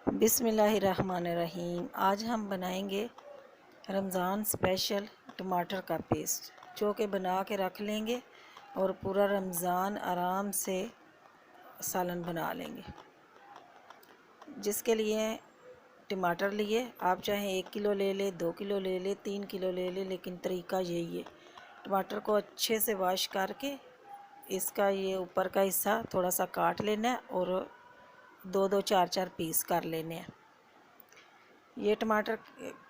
बिस्मिल्लाहिर्रहमानिर्रहीम। आज हम बनाएंगे रमज़ान स्पेशल टमाटर का पेस्ट, जो कि बना के रख लेंगे और पूरा रमज़ान आराम से सालन बना लेंगे। जिसके लिए टमाटर लिए, आप चाहे 1 किलो ले ले, 2 किलो ले ले, 3 किलो ले ले, लेकिन तरीका यही है। टमाटर को अच्छे से वॉश करके इसका ये ऊपर का हिस्सा थोड़ा सा काट लेना है और 2-2, 4-4 पीस कर लेने हैं। ये टमाटर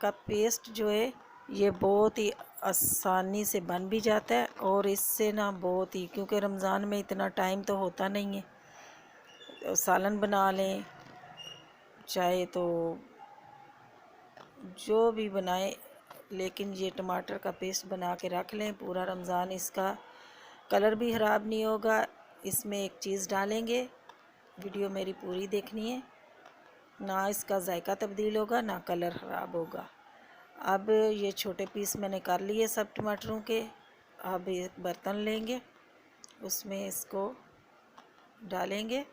का पेस्ट जो है ये बहुत ही आसानी से बन भी जाता है और इससे ना बहुत ही, क्योंकि रमज़ान में इतना टाइम तो होता नहीं है, तो सालन बना लें चाहे तो जो भी बनाए, लेकिन ये टमाटर का पेस्ट बना के रख लें पूरा रमज़ान। इसका कलर भी ख़राब नहीं होगा। इसमें एक चीज़ डालेंगे, वीडियो मेरी पूरी देखनी है, ना इसका जायका तब्दील होगा ना कलर ख़राब होगा। अब ये छोटे पीस मैंने कर लिए सब टमाटरों के। अब एक बर्तन लेंगे, उसमें इसको डालेंगे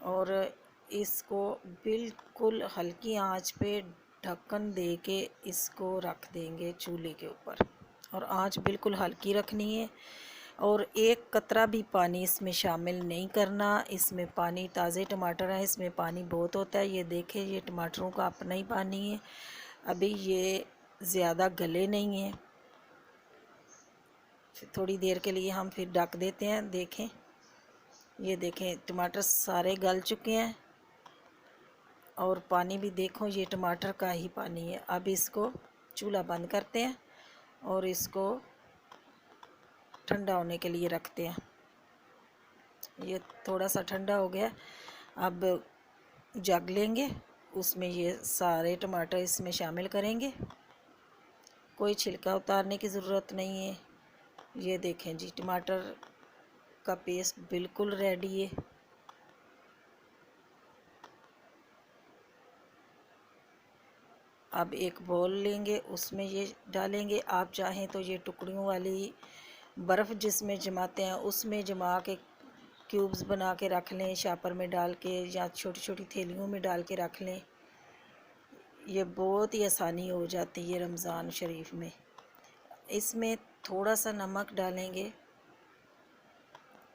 और इसको बिल्कुल हल्की आंच पे ढक्कन दे के इसको रख देंगे चूल्हे के ऊपर, और आंच बिल्कुल हल्की रखनी है और एक कतरा भी पानी इसमें शामिल नहीं करना। इसमें पानी, ताज़े टमाटर है, इसमें पानी बहुत होता है। ये देखें, ये टमाटरों का अपना ही पानी है, अभी ये ज़्यादा गले नहीं है। थोड़ी देर के लिए हम फिर ढक देते हैं। देखें, ये देखें टमाटर सारे गल चुके हैं और पानी भी देखो, ये टमाटर का ही पानी है। अब इसको चूल्हा बंद करते हैं और इसको ठंडा होने के लिए रखते हैं। ये थोड़ा सा ठंडा हो गया। अब जग लेंगे, उसमें ये सारे टमाटर इसमें शामिल करेंगे। कोई छिलका उतारने की ज़रूरत नहीं है। ये देखें जी, टमाटर का पेस्ट बिल्कुल रेडी है। अब एक बोल लेंगे, उसमें ये डालेंगे। आप चाहें तो ये टुकड़ियों वाली बर्फ़ जिसमें जमाते हैं उसमें जमा के क्यूब्स बना के रख लें, शापर में डाल के या छोटी छोटी थैलियों में डाल के रख लें। ये बहुत ही आसानी हो जाती है रमज़ान शरीफ में। इसमें थोड़ा सा नमक डालेंगे,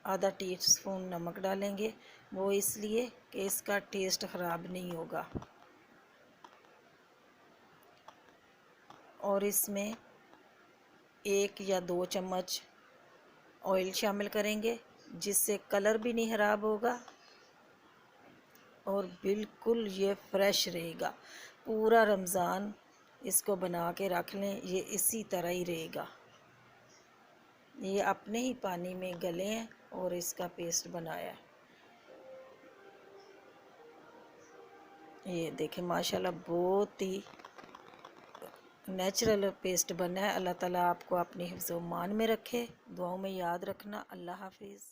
आधा टीस्पून नमक डालेंगे, वो इसलिए कि इसका टेस्ट ख़राब नहीं होगा। और इसमें 1 या 2 चम्मच ऑयल शामिल करेंगे, जिससे कलर भी नहीं ख़राब होगा और बिल्कुल ये फ्रेश रहेगा। पूरा रमज़ान इसको बना के रख लें, ये इसी तरह ही रहेगा। ये अपने ही पानी में गले हैं और इसका पेस्ट बनाया है। ये देखें माशाल्लाह बहुत ही नेचुरल पेस्ट बना है। अल्लाह ताला आपको अपनी हिफ्ज़-ओ-मान में रखे, दुआओं में याद रखना। अल्लाह हाफिज़।